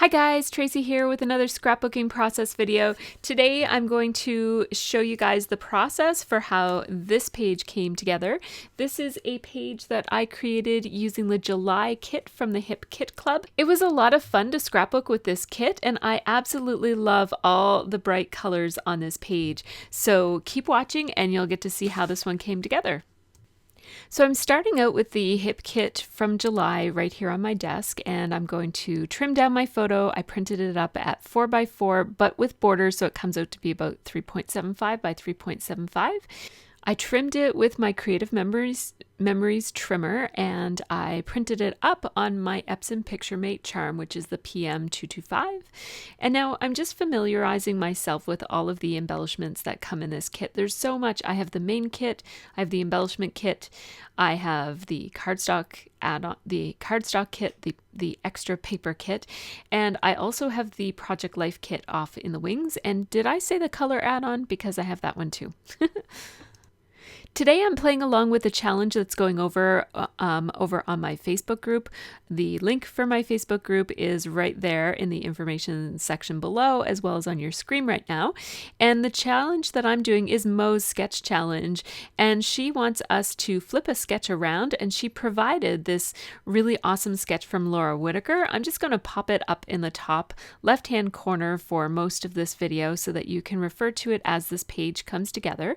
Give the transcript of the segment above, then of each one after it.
Hi guys, Tracy here with another scrapbooking process video. Today I'm going to show you guys the process for how this page came together. This is a page that I created using the July kit from the Hip Kit Club. It was a lot of fun to scrapbook with this kit, and I absolutely love all the bright colors on this page. So keep watching and you'll get to see how this one came together. So I'm starting out with the Hip Kit from July right here on my desk, and I'm going to trim down my photo. I printed it up at 4x4, but with borders, so it comes out to be about 3.75 by 3.75. I trimmed it with my Creative Memories trimmer, and I printed it up on my Epson Picturemate charm, which is the PM225. And now I'm just familiarizing myself with all of the embellishments that come in this kit. There's so much. I have the main kit, I have the embellishment kit, I have the cardstock add-on, the cardstock kit, the extra paper kit, and I also have the Project Life kit off in the wings. And did I say the color add-on? Because I have that one too. Today I'm playing along with the challenge that's going over on my Facebook group. The link for my Facebook group is right there in the information section below, as well as on your screen right now. And the challenge that I'm doing is Mo's sketch challenge, and she wants us to flip a sketch around, and she provided this really awesome sketch from Laura Whitaker. I'm just going to pop it up in the top left-hand corner for most of this video so that you can refer to it as this page comes together.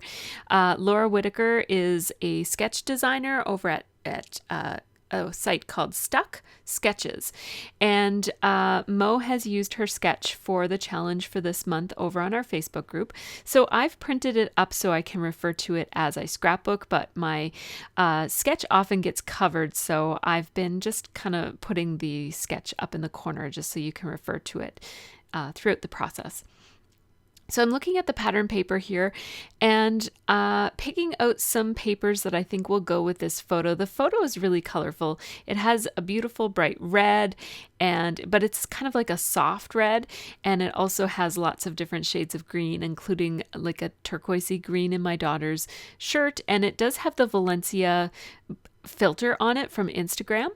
Laura Whitaker is a sketch designer over at a site called Stuck Sketches, and Mo has used her sketch for the challenge for this month over on our Facebook group. So I've printed it up so I can refer to it as I scrapbook, but my sketch often gets covered, so I've been just kind of putting the sketch up in the corner just so you can refer to it throughout the process. So I'm looking at the pattern paper here and picking out some papers that I think will go with this photo. The photo is really colorful. It has a beautiful bright red, but it's kind of like a soft red, and it also has lots of different shades of green, including like a turquoisey green in my daughter's shirt, and it does have the Valencia filter on it from Instagram.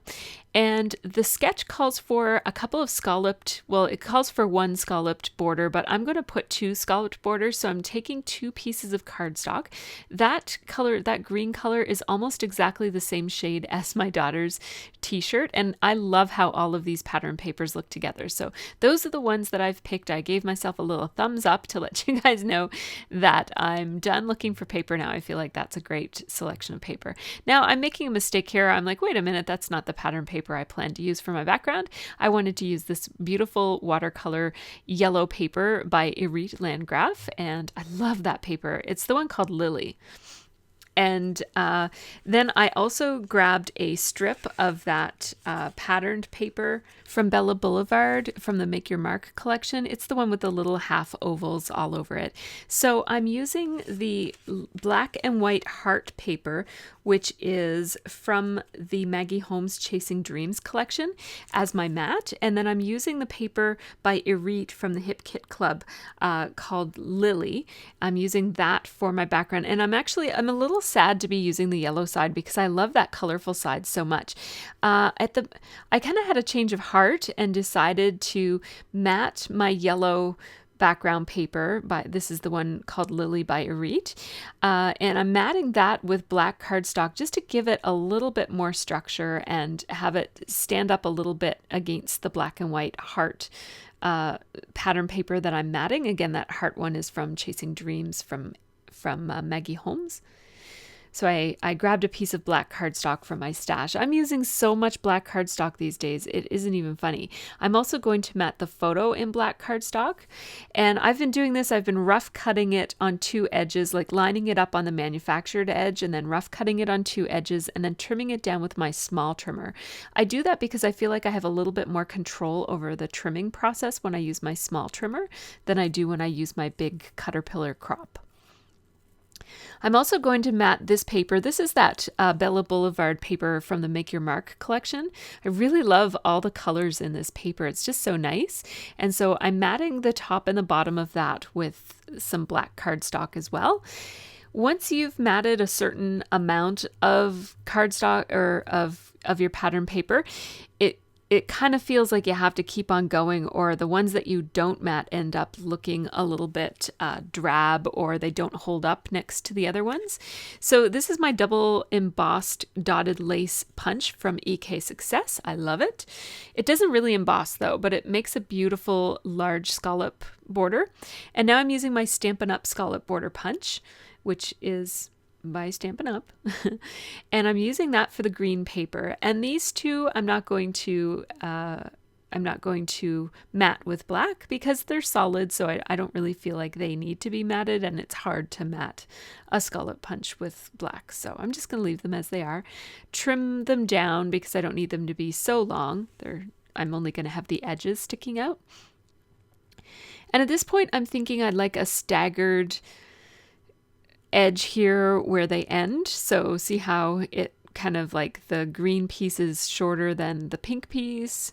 And the sketch calls for a couple of scalloped, well, it calls for one scalloped border, but I'm going to put two scalloped borders. So I'm taking two pieces of cardstock. That color, that green color, is almost exactly the same shade as my daughter's t-shirt. And I love how all of these pattern papers look together. So those are the ones that I've picked. I gave myself a little thumbs up to let you guys know that I'm done looking for paper now. I feel like that's a great selection of paper. Now I'm making a mistake here. I'm like, wait a minute, that's not the pattern paper I plan to use for my background. I wanted to use this beautiful watercolor yellow paper by Erite Landgraf, and I love that paper. It's the one called Lily. And then I also grabbed a strip of that patterned paper from Bella Boulevard from the Make Your Mark collection. It's the one with the little half ovals all over it. So I'm using the black and white heart paper, which is from the Maggie Holmes Chasing Dreams collection, as my mat. And then I'm using the paper by Erite from the Hip Kit Club called Lily. I'm using that for my background. And I'm a little sad to be using the yellow side because I love that colorful side so much. I kind of had a change of heart and decided to mat my yellow background paper this is the one called Lily by Erite, and I'm matting that with black cardstock just to give it a little bit more structure and have it stand up a little bit against the black and white heart pattern paper that I'm matting. Again, that heart one is from Chasing Dreams from Maggie Holmes. So I grabbed a piece of black cardstock from my stash. I'm using so much black cardstock these days, it isn't even funny. I'm also going to mat the photo in black cardstock. And I've been doing this, I've been rough cutting it on two edges, like lining it up on the manufactured edge and then rough cutting it on two edges and then trimming it down with my small trimmer. I do that because I feel like I have a little bit more control over the trimming process when I use my small trimmer than I do when I use my big Caterpillar crop. I'm also going to mat this paper. This is that Bella Boulevard paper from the Make Your Mark collection. I really love all the colors in this paper. It's just so nice. And so I'm matting the top and the bottom of that with some black cardstock as well. Once you've matted a certain amount of cardstock or of your pattern paper, it kind of feels like you have to keep on going, or the ones that you don't mat end up looking a little bit drab, or they don't hold up next to the other ones. So this is my double embossed dotted lace punch from EK Success. I love it. It doesn't really emboss though, but it makes a beautiful large scallop border. And now I'm using my Stampin' Up! Scallop border punch, which is by Stampin' Up! And I'm using that for the green paper. And these two I'm not going to matte with black because they're solid, so I don't really feel like they need to be matted, and it's hard to matte a scallop punch with black. So I'm just going to leave them as they are. Trim them down because I don't need them to be so long. I'm only going to have the edges sticking out. And at this point I'm thinking I'd like a staggered edge here where they end. So see how it kind of like the green piece is shorter than the pink piece.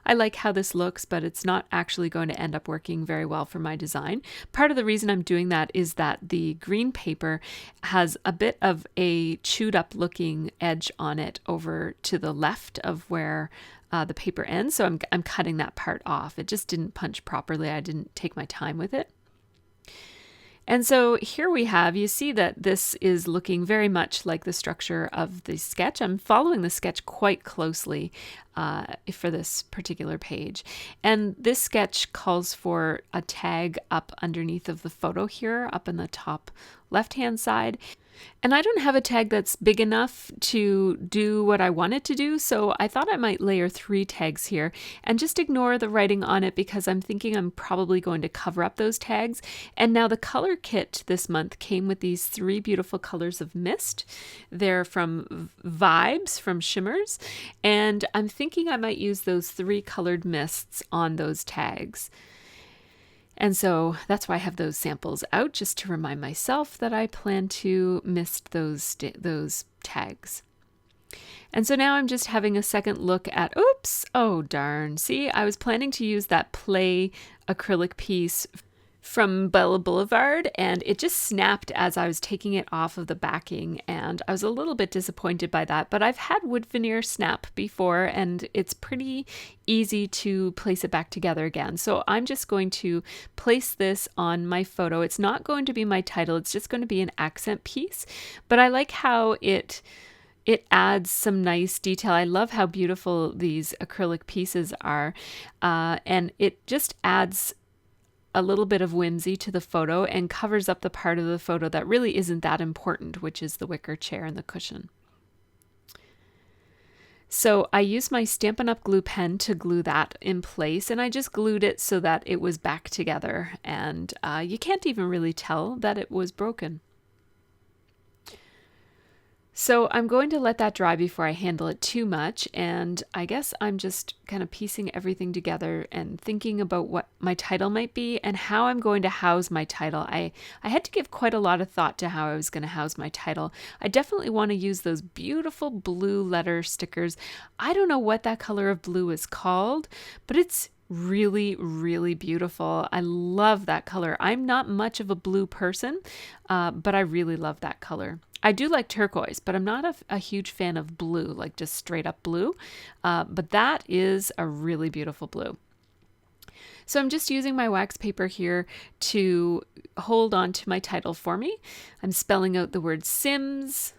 I like how this looks, but it's not actually going to end up working very well for my design. Part of the reason I'm doing that is that the green paper has a bit of a chewed up looking edge on it over to the left of where the paper ends. So I'm cutting that part off. It just didn't punch properly. I didn't take my time with it. And so here we have, you see that this is looking very much like the structure of the sketch. I'm following the sketch quite closely for this particular page. And this sketch calls for a tag up underneath of the photo here, up in the top left-hand side. And I don't have a tag that's big enough to do what I want it to do, so I thought I might layer 3 tags here and just ignore the writing on it because I'm thinking I'm probably going to cover up those tags. And now the color kit this month came with these 3 beautiful colors of mist. They're from Vibes, from Shimmers, and I'm thinking I might use those 3 colored mists on those tags. And so that's why I have those samples out, just to remind myself that I plan to mist those tags. And so now I'm just having a second look at, oops, oh darn. See, I was planning to use that Play acrylic piece from Bella Boulevard, and it just snapped as I was taking it off of the backing, and I was a little bit disappointed by that. But I've had wood veneer snap before, and it's pretty easy to place it back together again. So I'm just going to place this on my photo. It's not going to be my title, it's just going to be an accent piece, but I like how it adds some nice detail. I love how beautiful these acrylic pieces are, and it just adds a little bit of whimsy to the photo and covers up the part of the photo that really isn't that important, which is the wicker chair and the cushion. So I used my Stampin' Up! Glue pen to glue that in place, and I just glued it so that it was back together, and you can't even really tell that it was broken. So I'm going to let that dry before I handle it too much, and I guess I'm just kind of piecing everything together and thinking about what my title might be and how I'm going to house my title. I had to give quite a lot of thought to how I was going to house my title. I definitely want to use those beautiful blue letter stickers. I don't know what that color of blue is called, but it's really, really beautiful. I love that color. I'm not much of a blue person, but I really love that color. I do like turquoise, but I'm not a huge fan of blue, like just straight up blue. But that is a really beautiful blue. So I'm just using my wax paper here to hold on to my title for me. I'm spelling out the word Sims,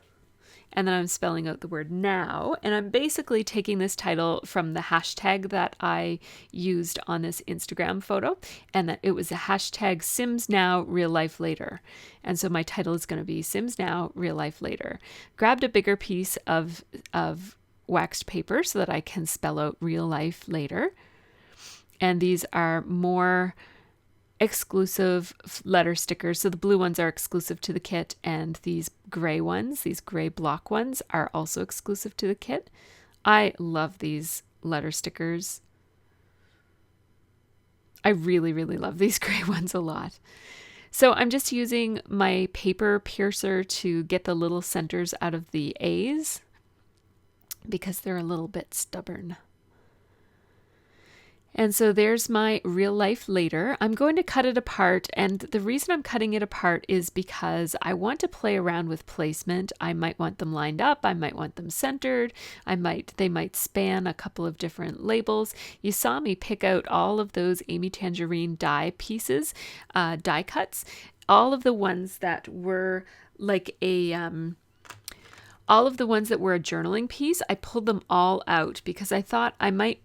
and then I'm spelling out the word now. And I'm basically taking this title from the hashtag that I used on this Instagram photo, and that it was a hashtag Sims Now, Real Life Later. And so my title is going to be Sims Now, Real Life Later. Grabbed a bigger piece of waxed paper so that I can spell out real life later. And these are more exclusive letter stickers. So the blue ones are exclusive to the kit, and these gray ones, these gray block ones, are also exclusive to the kit. I love these letter stickers. I really, really love these gray ones a lot. So I'm just using my paper piercer to get the little centers out of the A's because they're a little bit stubborn. And so there's my real life later. I'm going to cut it apart, and the reason I'm cutting it apart is because I want to play around with placement. I might want them lined up, I might want them centered, they might span a couple of different labels. You saw me pick out all of those Amy Tangerine die pieces, die cuts, all of the ones that were like all of the ones that were a journaling piece. I pulled them all out because I thought I might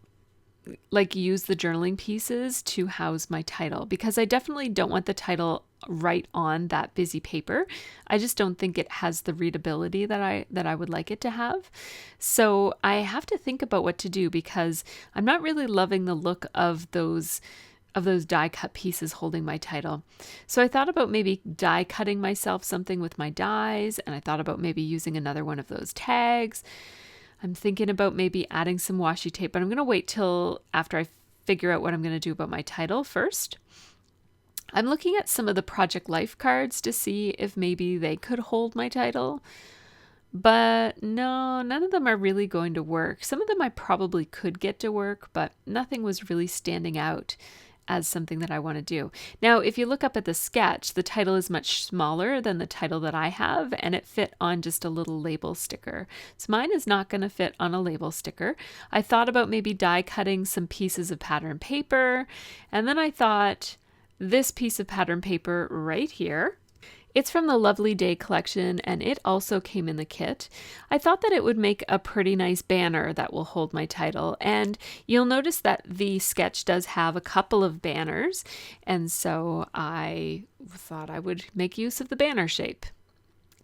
like use the journaling pieces to house my title, because I definitely don't want the title right on that busy paper. I just don't think it has the readability that I would like it to have. So I have to think about what to do, because I'm not really loving the look of those die cut pieces holding my title. So I thought about maybe die cutting myself something with my dies, and I thought about maybe using another one of those tags. I'm thinking about maybe adding some washi tape, but I'm going to wait till after I figure out what I'm going to do about my title first. I'm looking at some of the Project Life cards to see if maybe they could hold my title, but no, none of them are really going to work. Some of them I probably could get to work, but nothing was really standing out as something that I want to do. Now, if you look up at the sketch, the title is much smaller than the title that I have, and it fit on just a little label sticker. So mine is not going to fit on a label sticker. I thought about maybe die cutting some pieces of pattern paper, and then I thought this piece of pattern paper right here, it's from the Lovely Day collection, and it also came in the kit. I thought that it would make a pretty nice banner that will hold my title, and you'll notice that the sketch does have a couple of banners, and so I thought I would make use of the banner shape.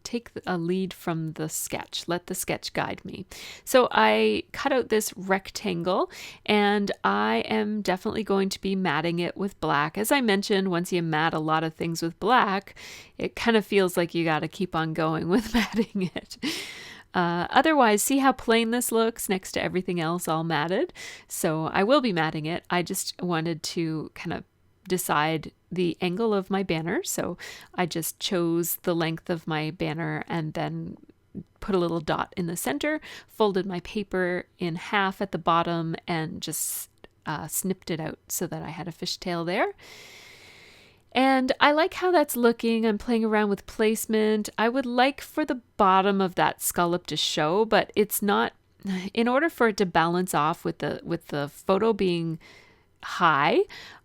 Take a lead from the sketch. Let the sketch guide me. So I cut out this rectangle, and I am definitely going to be matting it with black. As I mentioned, once you mat a lot of things with black, it kind of feels like you got to keep on going with matting it. Otherwise, see how plain this looks next to everything else all matted? So I will be matting it. I just wanted to kind of decide the angle of my banner. So I just chose the length of my banner and then put a little dot in the center, folded my paper in half at the bottom, and just snipped it out so that I had a fishtail there. And I like how that's looking. I'm playing around with placement. I would like for the bottom of that scallop to show, but it's not, in order for it to balance off with the photo being high,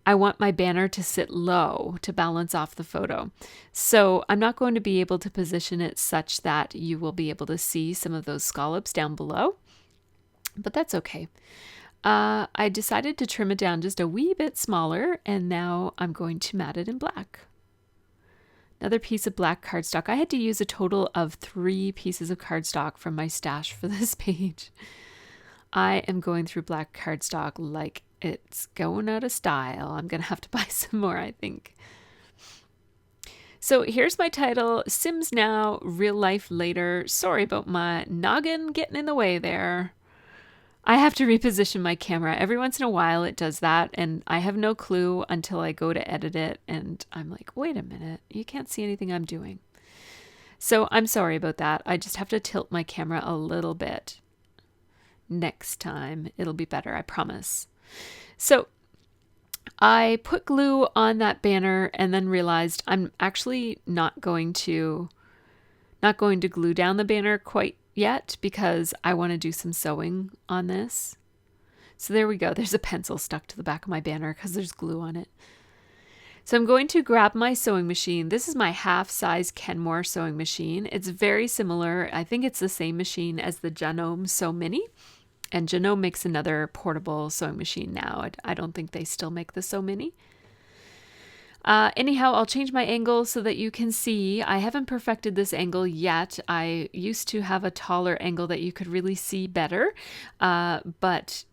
I want my banner to sit low to balance off the photo. So I'm not going to be able to position it such that you will be able to see some of those scallops down below, but that's okay. I decided to trim it down just a wee bit smaller, and now I'm going to mat it in black. Another piece of black cardstock. I had to use a total of 3 pieces of cardstock from my stash for this page. I am going through black cardstock like it's going out of style. I'm going to have to buy some more, I think. So here's my title, Sims Now, Real Life Later. Sorry about my noggin getting in the way there. I have to reposition my camera. Every once in a while it does that, and I have no clue until I go to edit it, and I'm like, wait a minute, you can't see anything I'm doing. So I'm sorry about that. I just have to tilt my camera a little bit. Next time it'll be better, I promise. So I put glue on that banner and then realized I'm actually not going to glue down the banner quite yet, because I want to do some sewing on this. So there we go. There's a pencil stuck to the back of my banner because there's glue on it. So I'm going to grab my sewing machine. This is my half-size Kenmore sewing machine. It's very similar. I think it's the same machine as the Janome Sew Mini. And Janome makes another portable sewing machine now. I don't think they still make the Sew Mini. Anyhow, I'll change my angle so that you can see. I haven't perfected this angle yet. I used to have a taller angle that you could really see better, but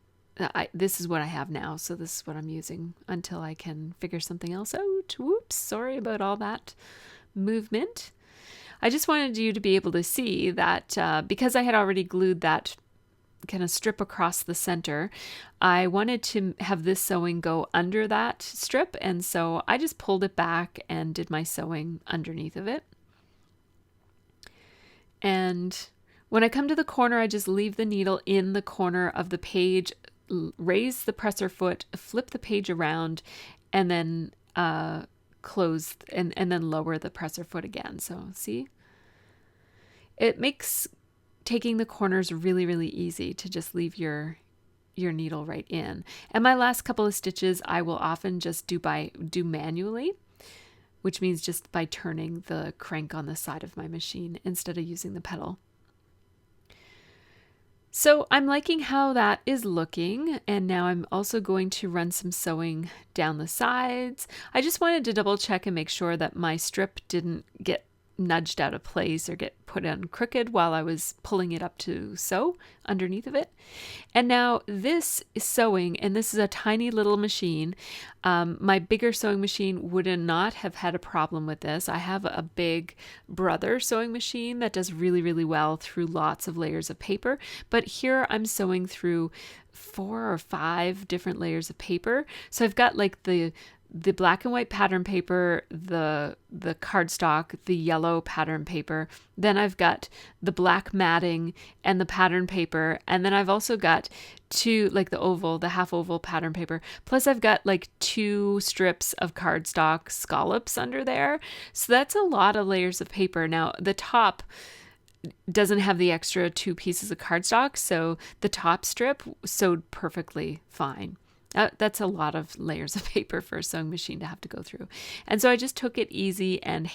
this is what I have now. So this is what I'm using until I can figure something else out. Whoops, sorry about all that movement. I just wanted you to be able to see that because I had already glued that kind of strip across the center, I wanted to have this sewing go under that strip, and so I just pulled it back and did my sewing underneath of it. And when I come to the corner, I just leave the needle in the corner of the page raise the presser foot, flip the page around, and then close and then lower the presser foot again. So see, it makes taking the corners really, really easy to just leave your needle right in. And my last couple of stitches I will often just do manually, which means just by turning the crank on the side of my machine instead of using the pedal. So I'm liking how that is looking, and now I'm also going to run some sewing down the sides. I just wanted to double check and make sure that my strip didn't get nudged out of place or get put on crooked while I was pulling it up to sew underneath of it. And now this is sewing, and this is a tiny little machine. My bigger sewing machine would not have had a problem with this. I have a big brother sewing machine that does really, really well through lots of layers of paper, but here I'm sewing through 4 or 5 different layers of paper. So I've got like the black and white pattern paper, the cardstock, the yellow pattern paper. Then I've got the black matting and the pattern paper. And then I've also got the half oval pattern paper. Plus I've got like 2 strips of cardstock scallops under there. So that's a lot of layers of paper. Now the top doesn't have the extra 2 pieces of cardstock, so the top strip sewed perfectly fine. That's a lot of layers of paper for a sewing machine to have to go through. And so I just took it easy and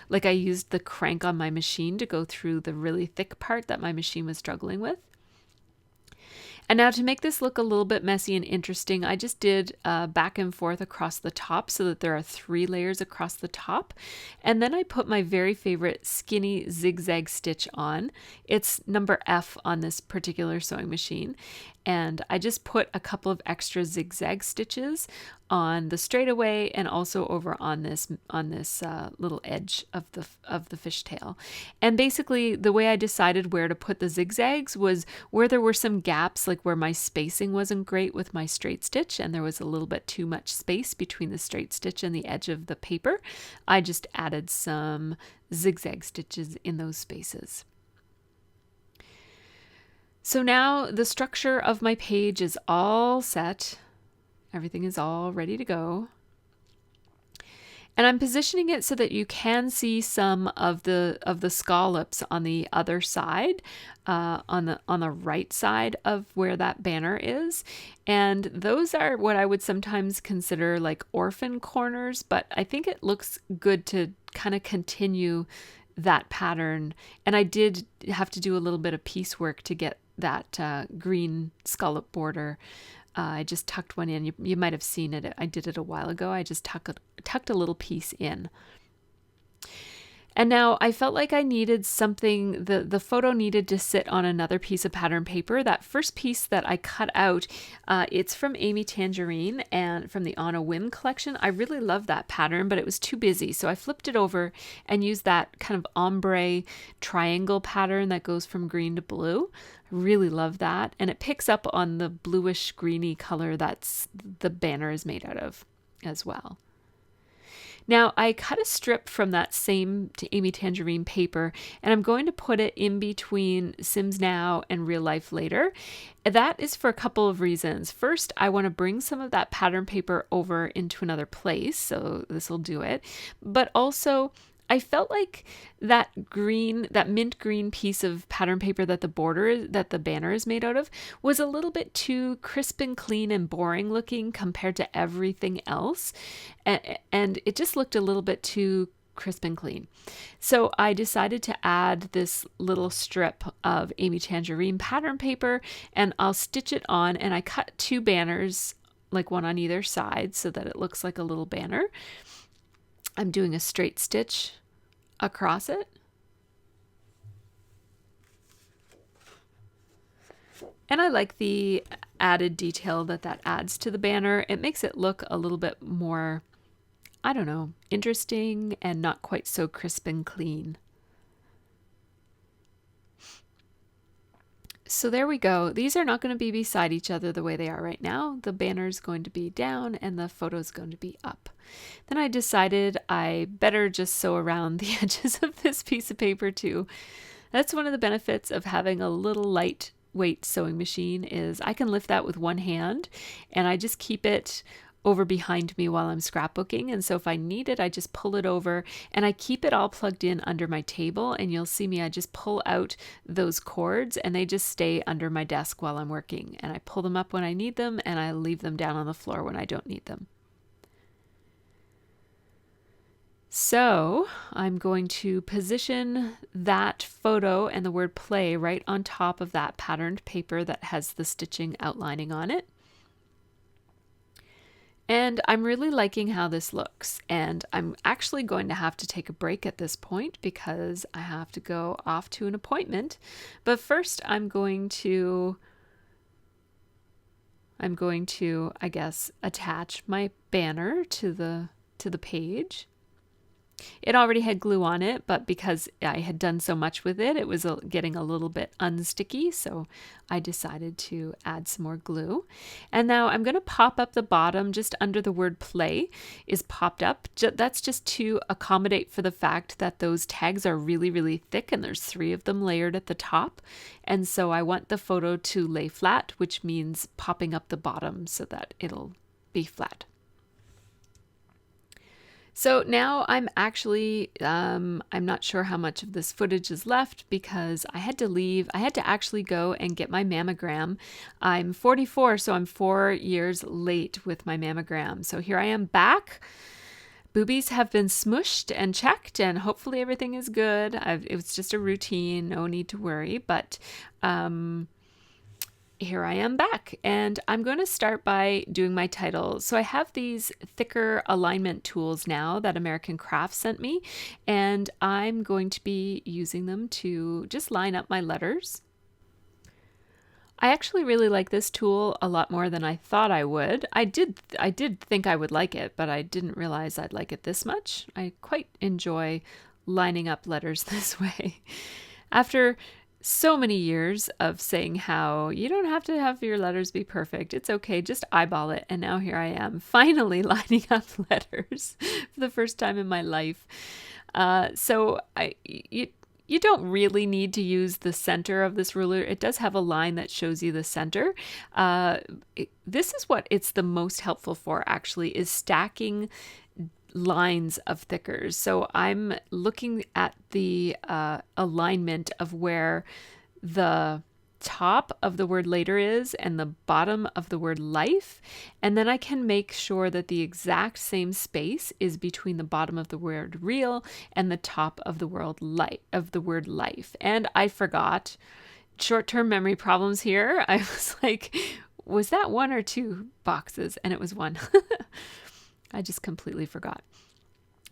I used the crank on my machine to go through the really thick part that my machine was struggling with. And now to make this look a little bit messy and interesting, I just did back and forth across the top so that there are 3 layers across the top. And then I put my very favorite skinny zigzag stitch on. It's number F on this particular sewing machine. And I just put a couple of extra zigzag stitches on the straightaway and also over on this little edge of the fishtail. And basically the way I decided where to put the zigzags was where there were some gaps, like where my spacing wasn't great with my straight stitch and there was a little bit too much space between the straight stitch and the edge of the paper. I just added some zigzag stitches in those spaces. So now the structure of my page is all set. Everything is all ready to go. And I'm positioning it so that you can see some of the scallops on the other side, on the right side of where that banner is. And those are what I would sometimes consider like orphan corners, but I think it looks good to kind of continue that pattern. And I did have to do a little bit of piecework to get that green scallop border. I just tucked one in. You might have seen it. I did it a while ago. I just tucked a little piece in. And now I felt like I needed something, the photo needed to sit on another piece of pattern paper. That first piece that I cut out, it's from Amy Tangerine and from the On a Whim collection. I really love that pattern, but it was too busy. So I flipped it over and used that kind of ombre triangle pattern that goes from green to blue. I really love that. And it picks up on the bluish greeny color that's the banner is made out of as well. Now I cut a strip from that same Amy Tangerine paper and I'm going to put it in between Sims Now and Real Life Later. That is for a couple of reasons. First, I want to bring some of that pattern paper over into another place, so this will do it. But also, I felt like that mint green piece of pattern paper that the banner is made out of was a little bit too crisp and clean and boring looking compared to everything else. And it just looked a little bit too crisp and clean. So I decided to add this little strip of Amy Tangerine pattern paper and I'll stitch it on, and I cut 2 banners, like one on either side, so that it looks like a little banner. I'm doing a straight stitch across it. And I like the added detail that adds to the banner. It makes it look a little bit more, I don't know, interesting and not quite so crisp and clean. So there we go. These are not going to be beside each other the way they are right now. The banner is going to be down and the photo is going to be up. Then I decided I better just sew around the edges of this piece of paper too. That's one of the benefits of having a little light weight sewing machine is I can lift that with one hand, and I just keep it over behind me while I'm scrapbooking. And so if I need it, I just pull it over, and I keep it all plugged in under my table. And you'll see me, I just pull out those cords and they just stay under my desk while I'm working. And I pull them up when I need them, and I leave them down on the floor when I don't need them. So I'm going to position that photo and the word play right on top of that patterned paper that has the stitching outlining on it. And I'm really liking how this looks. And I'm actually going to have to take a break at this point because I have to go off to an appointment. But first I'm going to, I guess, attach my banner to the page. It already had glue on it, but because I had done so much with it, it was getting a little bit unsticky, so I decided to add some more glue. And now I'm going to pop up the bottom just under the word play is popped up. That's just to accommodate for the fact that those tags are really, really thick, and there's 3 of them layered at the top. And so I want the photo to lay flat, which means popping up the bottom so that it'll be flat. So now I'm actually, I'm not sure how much of this footage is left because I had to actually go and get my mammogram. I'm 44, so I'm 4 years late with my mammogram. So here I am back. Boobies have been smushed and checked, and hopefully everything is good. It was just a routine, no need to worry, but here I am back, and I'm going to start by doing my title. So I have these thicker alignment tools now that American Crafts sent me, and I'm going to be using them to just line up my letters. I actually really like this tool a lot more than I thought I would. I did think I would like it, but I didn't realize I'd like it this much. I quite enjoy lining up letters this way. After so many years of saying how you don't have to have your letters be perfect. It's okay, just eyeball it. And now here I am, finally lining up letters for the first time in my life. You don't really need to use the center of this ruler. It does have a line that shows you the center. This is what it's the most helpful for, actually, is stacking lines of thickers. So I'm looking at the alignment of where the top of the word later is and the bottom of the word life, and then I can make sure that the exact same space is between the bottom of the word real and the top of the word life. And I forgot. Short-term memory problems here. I was like, was that 1 or 2 boxes? And it was 1. I just completely forgot.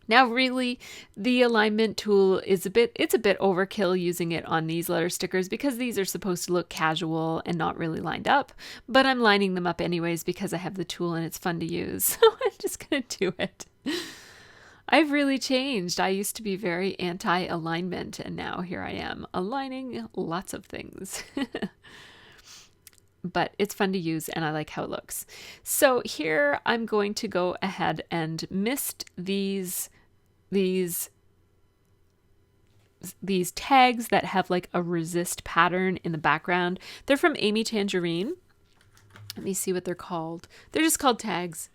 Now, really, the alignment tool is a bit overkill using it on these letter stickers because these are supposed to look casual and not really lined up, but I'm lining them up anyways because I have the tool and it's fun to use. So I'm just going to do it. I've really changed. I used to be very anti-alignment, and now here I am aligning lots of things. But it's fun to use and I like how it looks. So here I'm going to go ahead and mist these tags that have like a resist pattern in the background. They're from Amy Tangerine. Let me see what they're called. They're just called tags.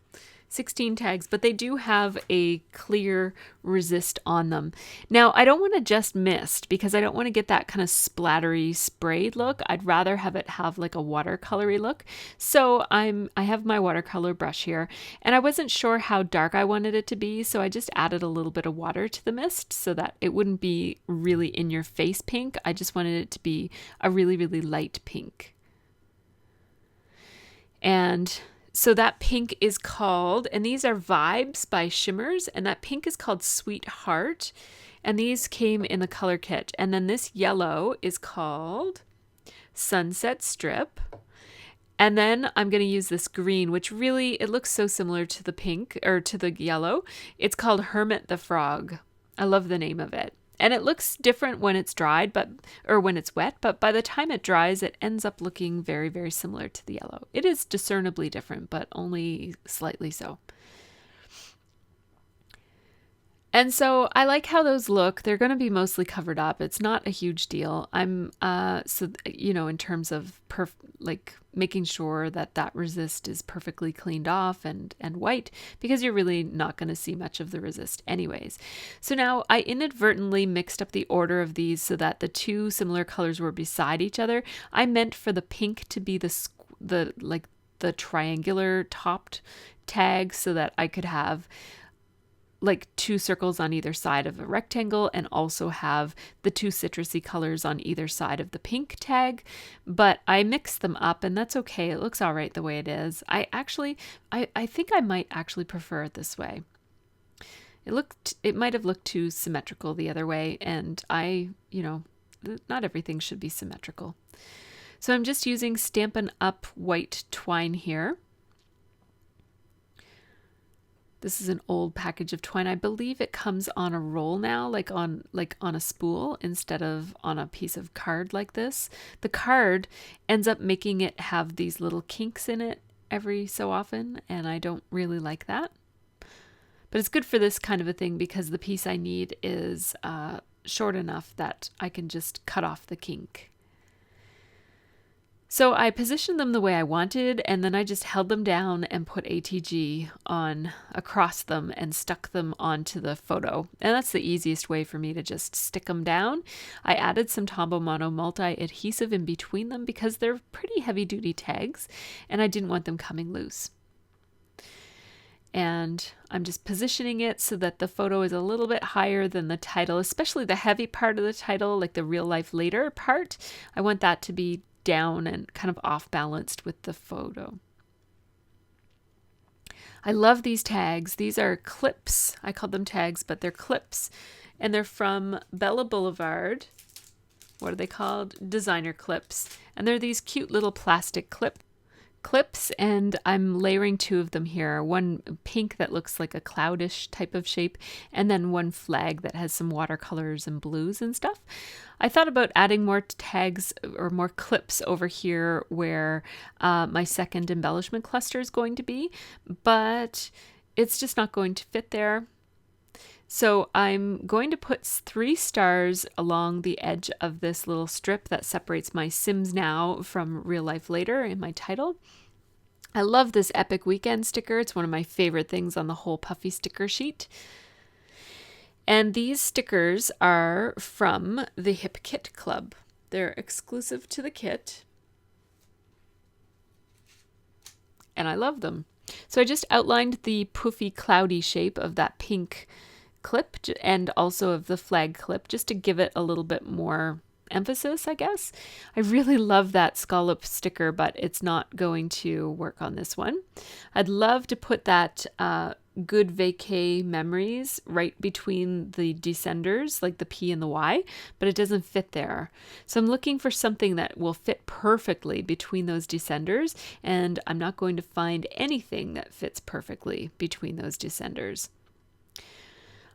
16 tags, but they do have a clear resist on them. Now, I don't want to just mist because I don't want to get that kind of splattery sprayed look. I'd rather have it have like a watercolory look. So I have my watercolor brush here, and I wasn't sure how dark I wanted it to be, so I just added a little bit of water to the mist so that it wouldn't be really in your face pink. I just wanted it to be a really, really light pink. And so that pink is called, and these are Vibes by Shimmers, and that pink is called Sweetheart, and these came in the color kit. And then this yellow is called Sunset Strip. And then I'm going to use this green, which really, it looks so similar to the pink, or to the yellow. It's called Hermit the Frog. I love the name of it. And it looks different when it's dried, or when it's wet, but by the time it dries, it ends up looking very, very similar to the yellow. It is discernibly different, but only slightly so. And so I like how those look. They're going to be mostly covered up. It's not a huge deal. In terms of like making sure that that resist is perfectly cleaned off and white, because you're really not going to see much of the resist anyways. So now I inadvertently mixed up the order of these so that the two similar colors were beside each other. I meant for the pink to be the triangular topped tag so that I could have like two circles on either side of a rectangle and also have the two citrusy colors on either side of the pink tag. But I mixed them up, and that's okay. It looks all right the way it is. I think I might actually prefer it this way. It might have looked too symmetrical the other way, and not everything should be symmetrical. So I'm just using Stampin' Up! White twine here. This is an old package of twine. I believe it comes on a roll now, like on a spool instead of on a piece of card like this. The card ends up making it have these little kinks in it every so often, and I don't really like that. But it's good for this kind of a thing because the piece I need is short enough that I can just cut off the kink. So I positioned them the way I wanted, and then I just held them down and put ATG on across them and stuck them onto the photo. And that's the easiest way for me to just stick them down. I added some Tombow Mono multi-adhesive in between them because they're pretty heavy-duty tags, and I didn't want them coming loose. And I'm just positioning it so that the photo is a little bit higher than the title, especially the heavy part of the title, like the real life later part. I want that to be down and kind of off balanced with the photo. I love these tags. These are clips. I called them tags, but they're clips, and they're from Bella Boulevard. What are they called? Designer clips. And they're these cute little plastic clips, and I'm layering two of them here. One pink that looks like a cloudish type of shape, and then one flag that has some watercolors and blues and stuff. I thought about adding more tags or more clips over here where my second embellishment cluster is going to be, but it's just not going to fit there. So I'm going to put 3 stars along the edge of this little strip that separates my Sims Now from Real Life Later in my title. I love this Epic Weekend sticker. It's one of my favorite things on the whole puffy sticker sheet. And these stickers are from the Hip Kit Club. They're exclusive to the kit, and I love them. So I just outlined the poofy cloudy shape of that pink clip and also of the flag clip just to give it a little bit more emphasis, I guess. I really love that scallop sticker, but it's not going to work on this one. I'd love to put that good vacay memories right between the descenders, like the P and the Y, but it doesn't fit there. So I'm looking for something that will fit perfectly between those descenders, and I'm not going to find anything that fits perfectly between those descenders.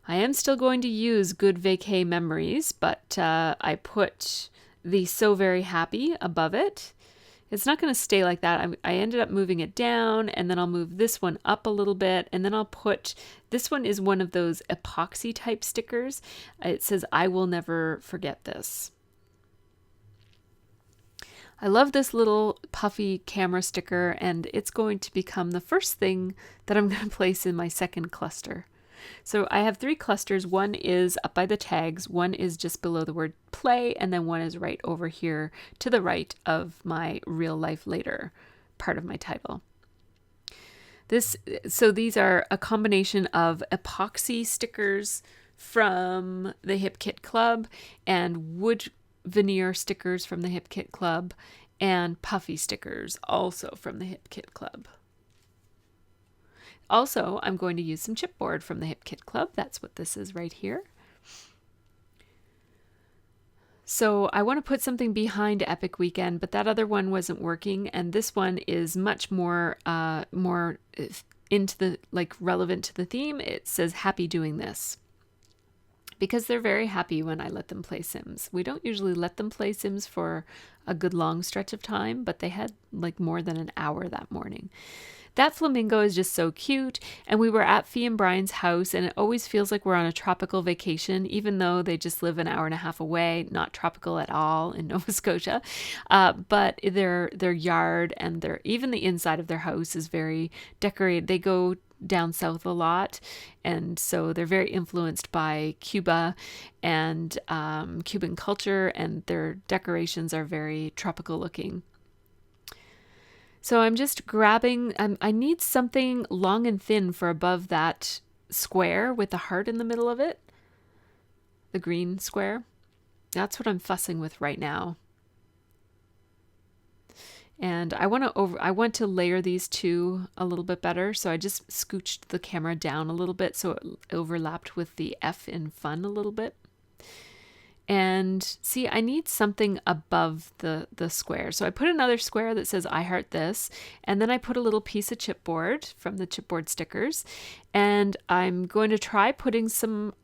I am still going to use good vacay memories, but I put the So Very Happy above it. It's not going to stay like that. I ended up moving it down, and then I'll move this one up a little bit, and then I'll put, this one is one of those epoxy type stickers. It says, I will never forget this. I love this little puffy camera sticker, and it's going to become the first thing that I'm going to place in my second cluster. So I have 3 clusters. One is up by the tags, one is just below the word play, and then one is right over here to the right of my Real Life Later part of my title. So these are a combination of epoxy stickers from the Hip Kit Club and wood veneer stickers from the Hip Kit Club and puffy stickers also from the Hip Kit Club. Also, I'm going to use some chipboard from the Hip Kit Club. That's what this is right here. So I want to put something behind Epic Weekend, but that other one wasn't working, and this one is much more into the relevant to the theme. It says happy doing this. because they're very happy when I let them play Sims. We don't usually let them play Sims for a good long stretch of time, but they had like more than an hour that morning. That flamingo is just so cute, and we were at Fee and Brian's house, and it always feels like we're on a tropical vacation, even though they just live an hour and a half away, not tropical at all in Nova Scotia. But their yard and even the inside of their house is very decorated. They go down south a lot, and so they're very influenced by Cuba and Cuban culture, and their decorations are very tropical looking. So I'm just grabbing, I need something long and thin for above that square with the heart in the middle of it. The green square. That's what I'm fussing with right now. And I want to layer these two a little bit better. So I just scooched the camera down a little bit so it overlapped with the F in fun a little bit. And see, I need something above the square. So I put another square that says I heart this. And then I put a little piece of chipboard from the chipboard stickers. And I'm going to try putting some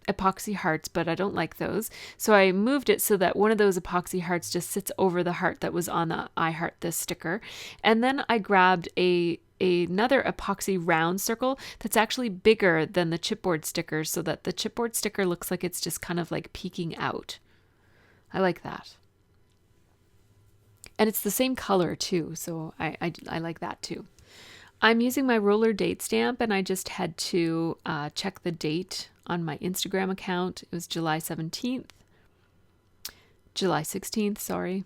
epoxy hearts, but I don't like those. So I moved it so that one of those epoxy hearts just sits over the heart that was on the I heart this sticker. And then I grabbed another epoxy round circle that's actually bigger than the chipboard sticker, so that the chipboard sticker looks like it's just kind of like peeking out. I like that. And it's the same color too, so I like that too. I'm using my roller date stamp, and I just had to check the date on my Instagram account. It was July 16th, sorry.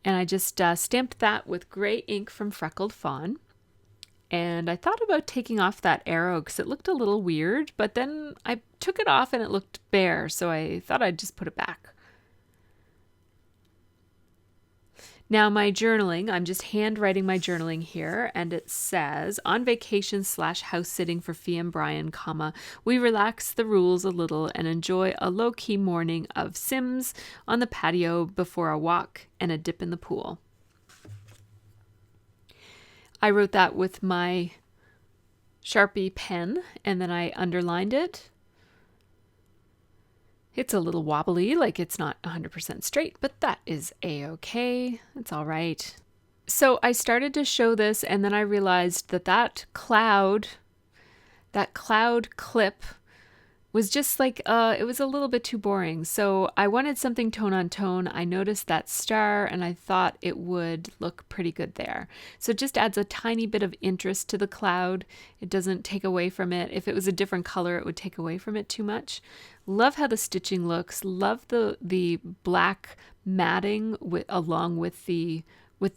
And I just stamped that with gray ink from Freckled Fawn. And I thought about taking off that arrow because it looked a little weird, but then I took it off and it looked bare, so I thought I'd just put it back. Now my journaling, I'm just handwriting my journaling here, and it says, on vacation / house sitting for Fee and Brian, we relax the rules a little and enjoy a low-key morning of Sims on the patio before a walk and a dip in the pool. I wrote that with my Sharpie pen, and then I underlined it. It's a little wobbly, like it's not 100% straight, but that is a-okay. It's all right. So I started to show this, and then I realized that cloud clip was just like, it was a little bit too boring. So I wanted something tone on tone. I noticed that star, and I thought it would look pretty good there. So it just adds a tiny bit of interest to the cloud. It doesn't take away from it. If it was a different color, it would take away from it too much. Love how the stitching looks. Love the black matting along with the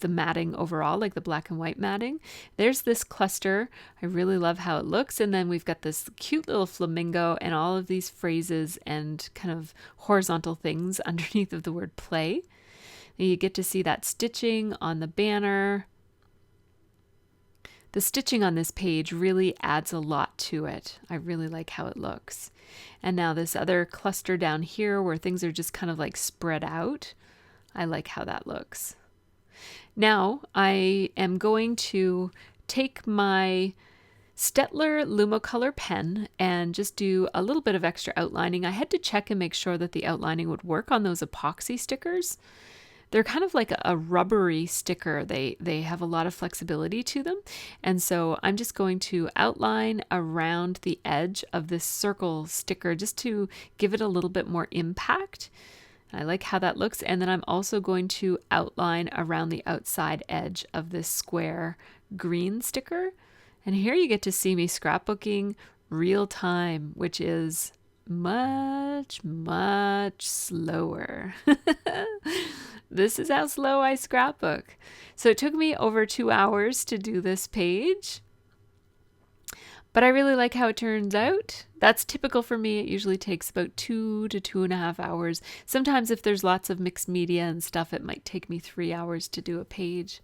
matting overall, like the black and white matting. There's this cluster. I really love how it looks. And then we've got this cute little flamingo and all of these phrases and kind of horizontal things underneath of the word play. And you get to see that stitching on the banner. The stitching on this page really adds a lot to it. I really like how it looks. And now this other cluster down here where things are just kind of like spread out. I like how that looks. Now I am going to take my Stettler Lumocolor pen and just do a little bit of extra outlining. I had to check and make sure that the outlining would work on those epoxy stickers. They're kind of like a rubbery sticker. They have a lot of flexibility to them. And so I'm just going to outline around the edge of this circle sticker just to give it a little bit more impact. I like how that looks. And then I'm also going to outline around the outside edge of this square green sticker. And here you get to see me scrapbooking real time, which is much, much slower. This is how slow I scrapbook. So it took me over 2 hours to do this page. But I really like how it turns out. That's typical for me. It usually takes about 2 to 2.5 hours. Sometimes if there's lots of mixed media and stuff, it might take me 3 hours to do a page.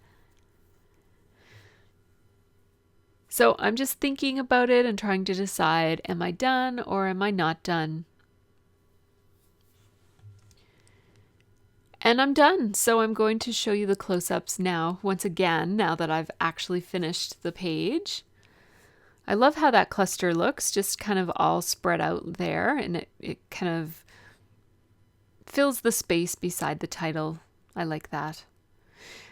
So I'm just thinking about it and trying to decide, am I done or am I not done? And I'm done. So I'm going to show you the close-ups now, once again, now that I've actually finished the page. I love how that cluster looks, just kind of all spread out there, and it kind of fills the space beside the title. I like that.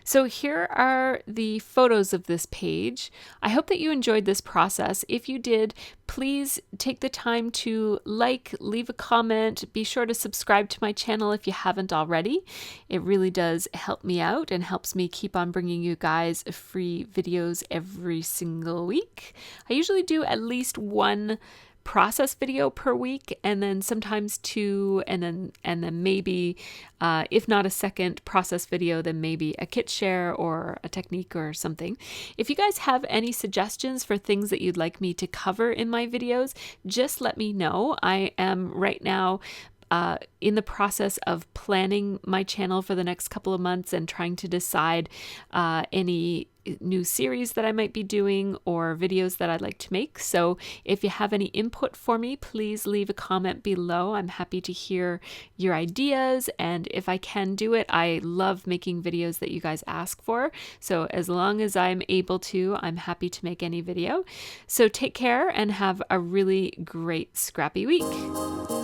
So here are the photos of this page. I hope that you enjoyed this process. If you did, please take the time to like, leave a comment, be sure to subscribe to my channel if you haven't already. It really does help me out and helps me keep on bringing you guys free videos every single week. I usually do at least one process video per week, and then sometimes two, and then maybe if not a second process video, then maybe a kit share or a technique or something. If you guys have any suggestions for things that you'd like me to cover in my videos, just let me know. I am right now in the process of planning my channel for the next couple of months and trying to decide any new series that I might be doing or videos that I'd like to make. So if you have any input for me, please leave a comment below. I'm happy to hear your ideas, and if I can do it, I love making videos that you guys ask for. So as long as I'm able to, I'm happy to make any video. So take care and have a really great scrappy week.